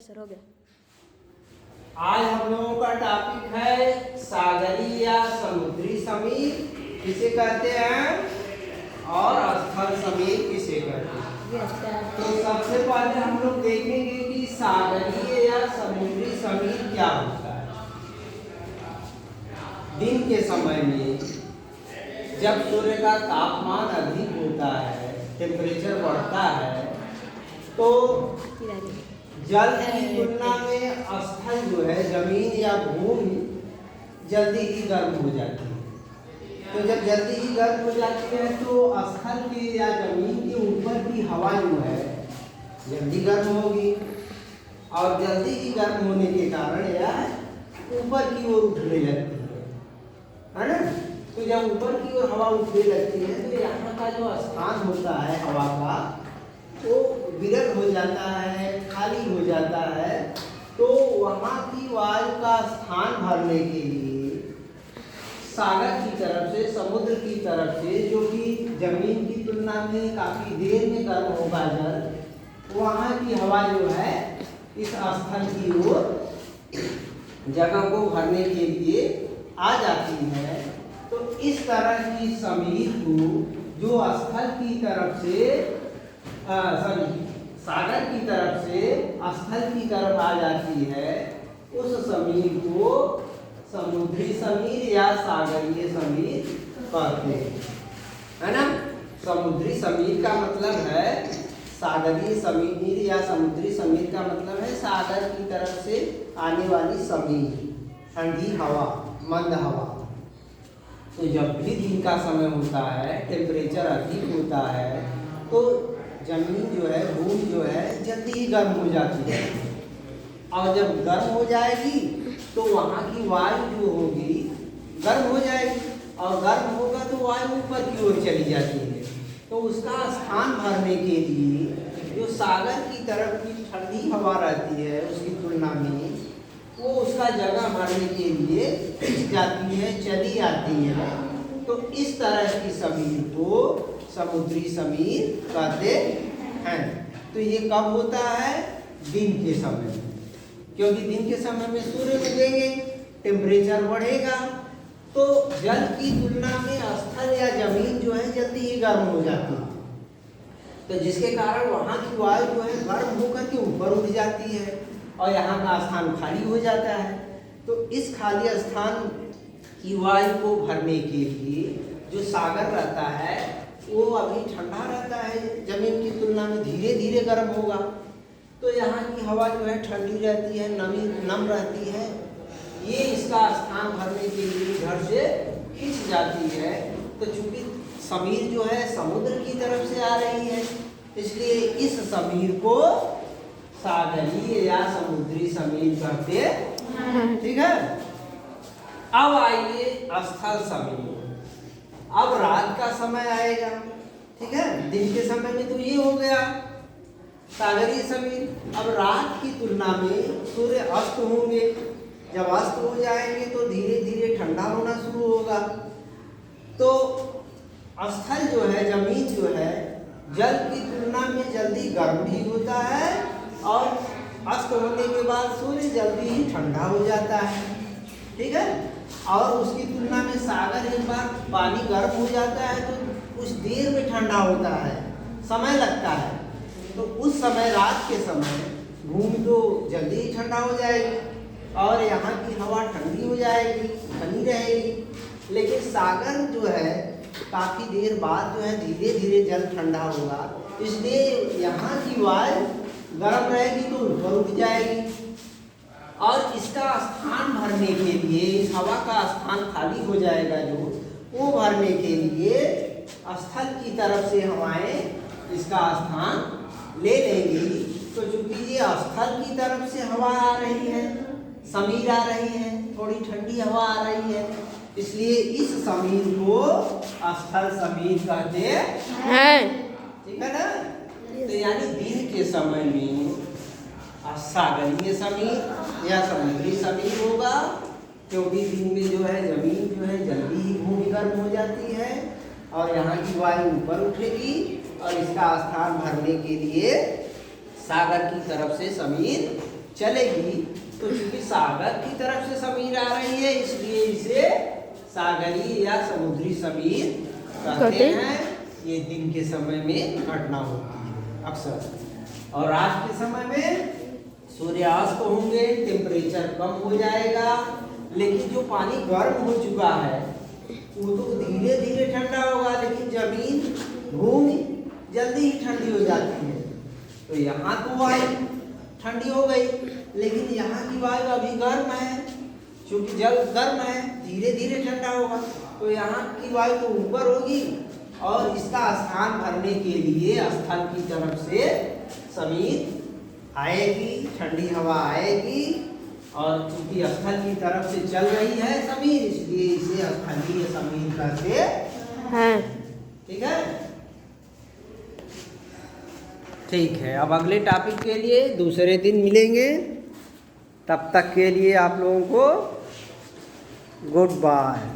Sir हो गया। आज हम लोगों का टॉपिक है सागरीय या समुद्री समीर किसे कहते हैं और स्थल समीर किसे कहते हैं। तो सबसे पहले हम लोग देखेंगे कि सागरीय या समुद्री समीर क्या होता है। दिन के समय में जब सूर्य का तापमान अधिक होता है, टेम्परेचर बढ़ता है, तो जल की तुलना में स्थल जो है जमीन या भूमि जल्दी ही गर्म हो जाती है। तो जब जल्दी ही गर्म हो जाती है तो स्थल की या जमीन के ऊपर की हवा जो है जल्दी गर्म होगी और जल्दी ही गर्म होने के कारण यह ऊपर की ओर उठने लगती है ना। तो जब ऊपर की ओर हवा उठने लगती है तो यहाँ का जो स्थान होता है हवा का वो विरल हो जाता है, खाली हो जाता है। तो वहाँ की वायु का स्थान भरने के लिए सागर की तरफ से, समुद्र की तरफ से, जो कि जमीन की तुलना में काफी देर में गर्म होगा जल, वहाँ की हवा जो है इस स्थल की ओर जगह को भरने के लिए आ जाती है। तो इस तरह की समीर को जो स्थल की तरफ से सागर की तरफ से स्थल की तरफ आ जाती है, उस समीर को समुद्री समीर या सागरीय समीर कहते हैं, है ना। समुद्री समीर का मतलब है, सागरीय समीर या समुद्री समीर का मतलब है सागर की तरफ से आने वाली समीर, ठंडी हवा, मंद हवा। तो जब भी दिन का समय होता है, टेम्परेचर अधिक होता है, तो जमीन जो है, भूमि जो है जल्दी ही गर्म हो जाती है। और जब गर्म हो जाएगी तो वहाँ की वायु जो होगी गर्म हो जाएगी और गर्म होगा तो वायु ऊपर की ओर चली जाती है। तो उसका स्थान भरने के लिए जो सागर की तरफ की ठंडी हवा रहती है उसकी तुलना में, वो उसका जगह भरने के लिए खिंच जाती है, चली आती है। तो इस तरह की समीर को समुद्री समीर कहते हैं। तो ये कब होता है? दिन के समय में, क्योंकि दिन के समय में सूर्य उगेंगे, टेम्परेचर बढ़ेगा, तो जल की तुलना में स्थल या जमीन जो है जल्दी ही गर्म हो जाती है। तो जिसके कारण वहाँ की वायु जो है गर्म होकर के ऊपर उठ जाती है और यहाँ का स्थान खाली हो जाता है। तो इस खाली स्थान की वायु को भरने के लिए जो सागर रहता है वो अभी ठंडा रहता है, जमीन की तुलना में धीरे धीरे गर्म होगा। तो यहाँ की हवा जो है ठंडी रहती है, नम रहती है। ये इसका स्थान भरने के लिए इधर से खिंच जाती है। तो चूंकि समीर जो है समुद्र की तरफ से आ रही है, इसलिए इस समीर को सागरीय या समुद्री समीर कहते हैं। ठीक है। अब आइए स्थल समीर। अब रात का समय आएगा, ठीक है। दिन के समय में तो ये हो गया सागरीय समीर। अब रात की तुलना में सूर्य अस्त होंगे, जब अस्त हो जाएंगे तो धीरे धीरे ठंडा होना शुरू होगा। तो स्थल जो है, जमीन जो है, जल की तुलना में जल्दी गर्म भी होता है और अस्त होने के बाद सूर्य जल्दी ही ठंडा हो जाता है, ठीक है। और उसकी तुलना में सागर एक बार पानी गर्म हो जाता है तो कुछ देर में ठंडा होता है, समय लगता है। तो उस समय, रात के समय, भूमि तो जल्दी ही ठंडा हो जाएगी और यहाँ की हवा ठंडी हो जाएगी, बनी रहेगी। लेकिन सागर जो है काफ़ी देर बाद जो है धीरे धीरे जल ठंडा होगा, इसलिए यहाँ की वायु गर्म रहेगी तो ऊपर उठ जाएगी और इसका स्थान भरने के लिए, इस हवा का स्थान खाली हो जाएगा जो, वो भरने के लिए स्थल की तरफ से हवाएं इसका स्थान ले लेंगी। तो चूंकि ये स्थल की तरफ से हवा आ रही है, समीर आ रही है, थोड़ी ठंडी हवा आ रही है, इसलिए इस समीर को स्थल समीर कहते हैं। ठीक है ना। तो यानी दिन के समय में सागरीय समीर या समुद्री समीर होगा, क्योंकि दिन में जो है जमीन जो है जल्दी ही भूमि गर्म हो जाती है और यहाँ की वायु ऊपर उठेगी और इसका स्थान भरने के लिए सागर की तरफ से समीर चलेगी, तो चूंकि सागर की तरफ से समीर आ रही है इसलिए इसे सागरीय या समुद्री समीर कहते हैं। ये दिन के समय में घटना होती है अक्सर, और रात के समय में सूर्यास्त होंगे, टेम्परेचर कम हो जाएगा, लेकिन जो पानी गर्म हो चुका है वो तो धीरे धीरे ठंडा होगा, लेकिन जमीन भूमि जल्दी ही ठंडी हो जाती है। तो यहाँ तो वायु ठंडी हो गई, लेकिन यहाँ की वायु अभी गर्म है, क्योंकि जल गर्म है, धीरे धीरे ठंडा होगा। तो यहाँ की वायु तो ऊपर होगी, और इसका स्थान भरने के लिए स्थल की तरफ से समीर आएगी, ठंडी हवा आएगी, और चूंकि स्थल की तरफ से चल रही है समीर, इसलिए इसे स्थलीय समीर कहते हैं। ठीक है, ठीक है। अब अगले टॉपिक के लिए दूसरे दिन मिलेंगे, तब तक के लिए आप लोगों को गुड बाय।